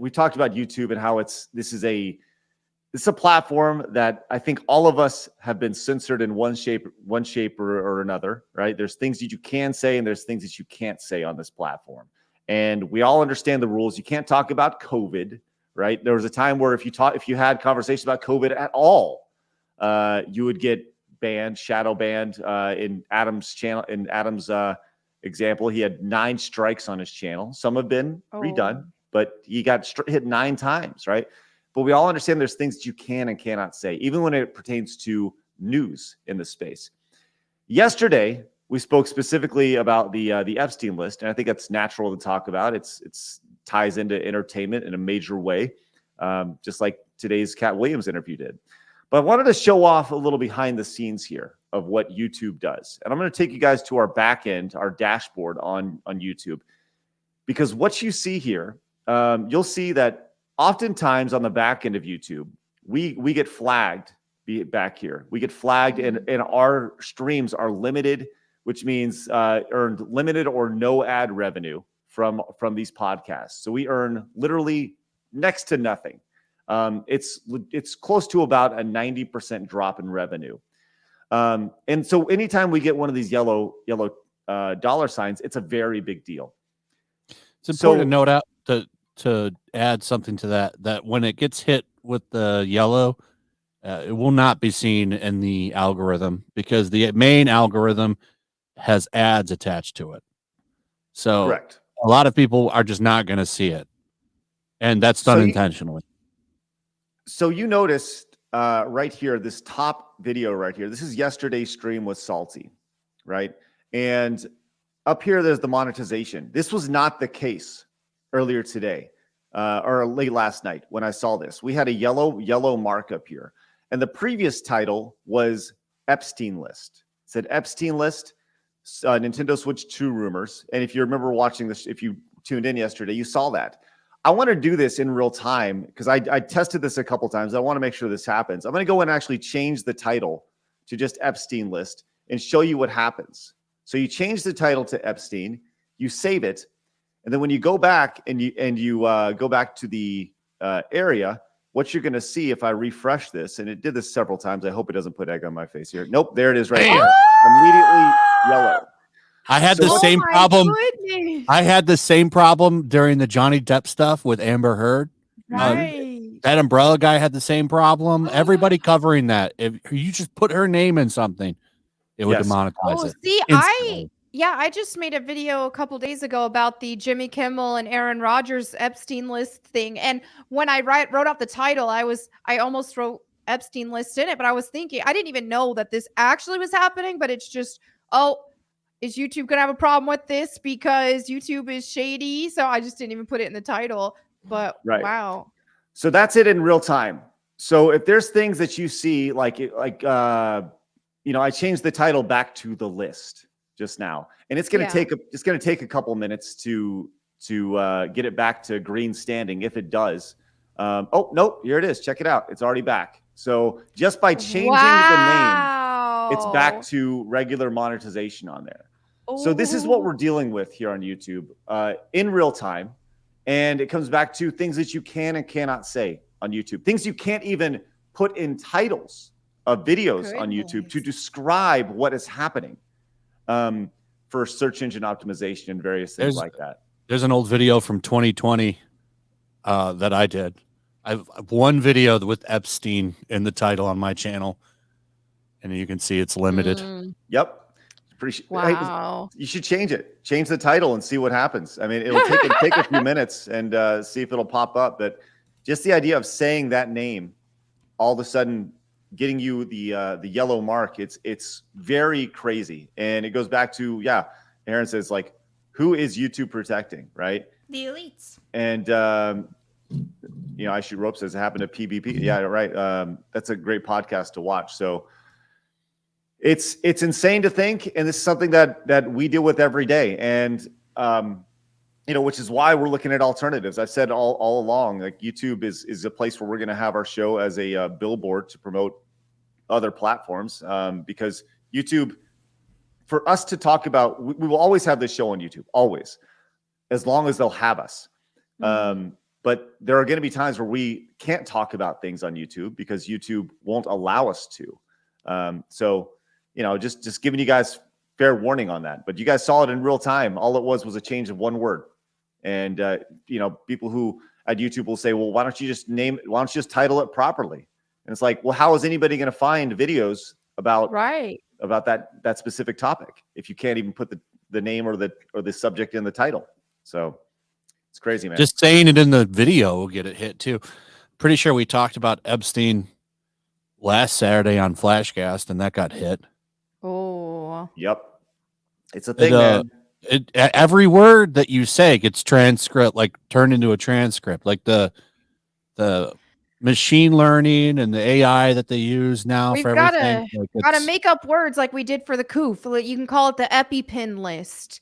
we talked about YouTube and how this is a platform that I think all of us have been censored in one shape or another, right? There's things that you can say and there's things that you can't say on this platform. And we all understand the rules. You can't talk about COVID, right? There was a time where if you had conversations about COVID at all, you would get banned, shadow banned. In Adam's channel, example, he had 9 strikes on his channel. Some have been redone, but he got hit 9 times, right? But we all understand there's things that you can and cannot say, even when it pertains to news in the space. Yesterday, we spoke specifically about the Epstein list, and I think that's natural to talk about. It's ties into entertainment in a major way, just like today's Cat Williams interview did. But I wanted to show off a little behind the scenes here of what YouTube does. And I'm going to take you guys to our back end, our dashboard on YouTube, because what you see here, you'll see that oftentimes on the back end of YouTube, we get flagged back here. We get flagged and our streams are limited, which means earned limited or no ad revenue from these podcasts. So we earn literally next to nothing. It's close to about a 90% drop in revenue. And so anytime we get one of these yellow dollar signs, it's a very big deal. It's important to note out to add something to that when it gets hit with the yellow, it will not be seen in the algorithm because the main algorithm has ads attached to it. So correct. A lot of people are just not going to see it. And that's done intentionally. So you noticed right here, this top video right here, this is yesterday's stream with Salty, right? And up here, there's the monetization. This was not the case earlier today or late last night when I saw this. We had a yellow mark up here. And the previous title was Epstein list. It said Epstein list, Nintendo Switch 2 rumors. And if you remember watching this, if you tuned in yesterday, you saw that. I want to do this in real time because I tested this a couple times. I want to make sure this happens. I'm going to go and actually change the title to just Epstein list and show you what happens. So you change the title to Epstein, you save it, and then when you go back and you go back to the area, what you're going to see if I refresh this, and it did this several times. I hope it doesn't put egg on my face here. Nope, there it is right there. Immediately yellow. I had the same problem. Goodness. I had the same problem during the Johnny Depp stuff with Amber Heard. Right. That umbrella guy had the same problem. Everybody covering that. If you just put her name in something, it would demonetize it. See, instantly. I just made a video a couple days ago about the Jimmy Kimmel and Aaron Rodgers Epstein list thing. And when I wrote out the title, I almost wrote Epstein list in it, but I was thinking, I didn't even know that this actually was happening, but it's just, is YouTube going to have a problem with this because YouTube is shady? So I just didn't even put it in the title, but wow. So that's it in real time. So if there's things that you see, I changed the title back to the list just now, and it's going to take a couple minutes to get it back to green standing. If it does, nope, here it is. Check it out. It's already back. So just by changing the name, it's back to regular monetization on there. So this is what we're dealing with here on YouTube in real time. And it comes back to things that you can and cannot say on YouTube, things you can't even put in titles of videos on YouTube to describe what is happening for search engine optimization and various things like that. There's an old video from 2020 that I did. I've one video with Epstein in the title on my channel, and you can see it's limited. Yep. Wow. You should change it. Change the title and see what happens. I mean, it'll take a few minutes and see if it'll pop up. But just the idea of saying that name, all of a sudden getting you the yellow mark, it's very crazy. And it goes back to, Aaron says, like, who is YouTube protecting, right? The elites. And I Shoot Rope says it happened to PvP. Yeah, right. That's a great podcast to watch. So it's insane to think, and this is something that we deal with every day, and which is why we're looking at alternatives. I've said all along, like, YouTube is a place where we're going to have our show as a billboard to promote other platforms, because YouTube, for us to talk about, we will always have this show on YouTube, always, as long as they'll have us. But there are going to be times where we can't talk about things on YouTube because YouTube won't allow us to. So, just giving you guys fair warning on that. But you guys saw it in real time. All it was a change of one word. And, people who at YouTube will say, well, why don't you just title it properly? And it's like, well, how is anybody going to find videos about that specific topic if you can't even put the name or the subject in the title? So it's crazy, man. Just saying it in the video will get it hit too. Pretty sure we talked about Epstein last Saturday on Flashcast, and that got hit. Oh, yep. It's a thing, man. Every word that you say gets turned into a transcript. Like the machine learning and the AI that they use now we've for everything. gotta make up words like we did for the COOF. You can call it the EpiPen list.